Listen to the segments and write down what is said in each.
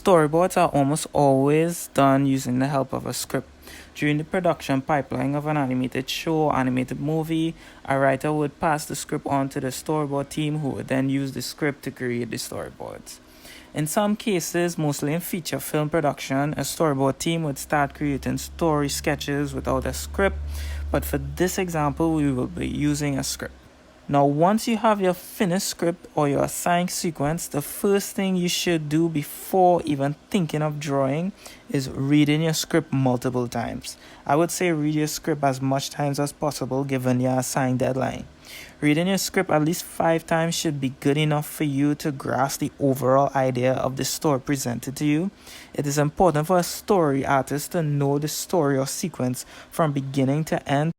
Storyboards are almost always done using the help of a script. During the production pipeline of an animated show or animated movie, a writer would pass the script on to the storyboard team who would then use the script to create the storyboards. In some cases, mostly in feature film production, a storyboard team would start creating story sketches without a script, but for this example, we will be using a script. Now, once you have your finished script or your assigned sequence, the first thing you should do before even thinking of drawing is reading your script multiple times. I would say read your script as much times as possible given your assigned deadline. Reading your script at least 5 times should be good enough for you to grasp the overall idea of the story presented to you. It is important for a story artist to know the story or sequence from beginning to end.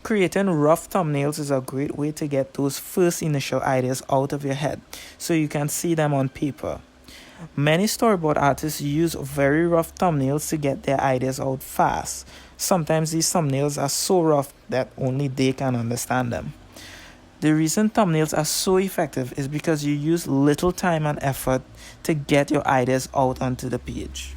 Creating rough thumbnails is a great way to get those first initial ideas out of your head so you can see them on paper. Many storyboard artists use very rough thumbnails to get their ideas out fast. Sometimes these thumbnails are so rough that only they can understand them. The reason thumbnails are so effective is because you use little time and effort to get your ideas out onto the page.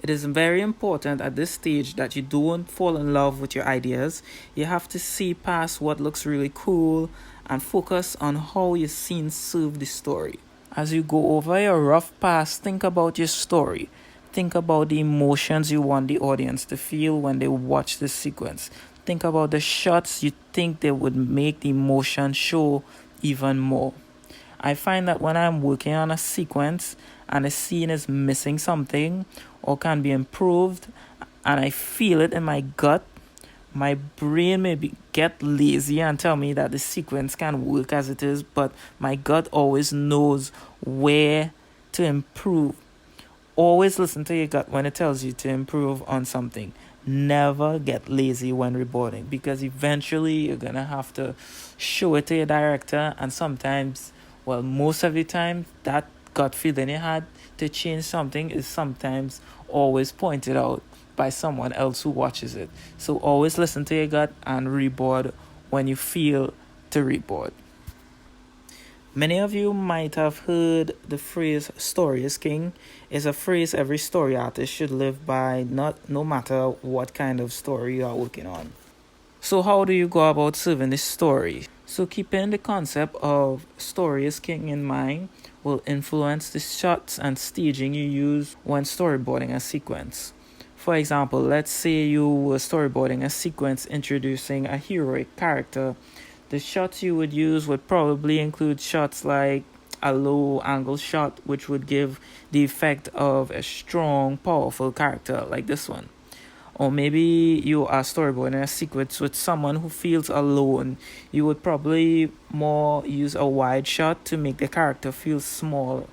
It is very important at this stage that you don't fall in love with your ideas. You have to see past what looks really cool and focus on how your scenes serve the story. As you go over your rough pass, think about your story. Think about the emotions you want the audience to feel when they watch this sequence. Think about the shots you think they would make the emotion show even more. I find that when I'm working on a sequence and a scene is missing something or can be improved and I feel it in my gut, my brain may get lazy and tell me that the sequence can work as it is, but my gut always knows where to improve. Always listen to your gut when it tells you to improve on something. Never get lazy when reboarding because eventually you're going to have to show it to your director, and sometimes, well, most of the time, that gut feeling you had to change something is sometimes always pointed out by someone else who watches it. So always listen to your gut and reboard when you feel to reboard. Many of you might have heard the phrase "story is king." It's a phrase every story artist should live by, no matter what kind of story you are working on. So how do you go about serving this story? So keeping the concept of story is king in mind will influence the shots and staging you use when storyboarding a sequence. For example, let's say you were storyboarding a sequence introducing a heroic character. The shots you would use would probably include shots like a low angle shot, which would give the effect of a strong, powerful character like this one. Or maybe you are storyboarding a sequence with someone who feels alone. You would probably more use a wide shot to make the character feel small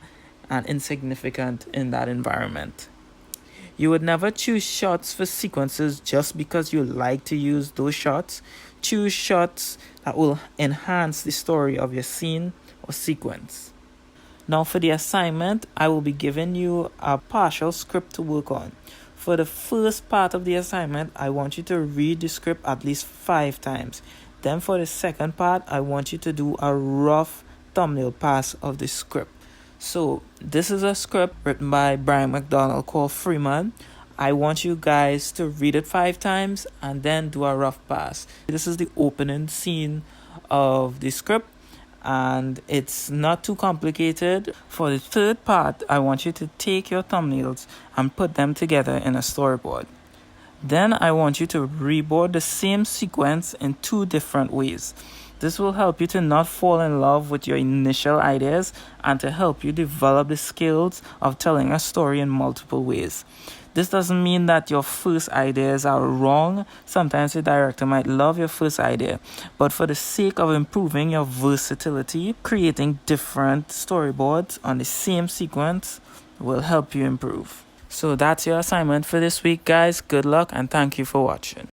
and insignificant in that environment. You would never choose shots for sequences just because you like to use those shots. Choose shots that will enhance the story of your scene or sequence. Now for the assignment, I will be giving you a partial script to work on. For the first part of the assignment, I want you to read the script at least 5 times. Then for the second part, I want you to do a rough thumbnail pass of the script. So this is a script written by Brian McDonald called Freeman. I want you guys to read it 5 times and then do a rough pass. This is the opening scene of the script, and it's not too complicated. For the third part, I want you to take your thumbnails and put them together in a storyboard. Then I want you to reboard the same sequence in 2 different ways. This will help you to not fall in love with your initial ideas and to help you develop the skills of telling a story in multiple ways. This doesn't mean that your first ideas are wrong. Sometimes the director might love your first idea, but for the sake of improving your versatility, creating different storyboards on the same sequence will help you improve. So that's your assignment for this week, guys. Good luck and thank you for watching.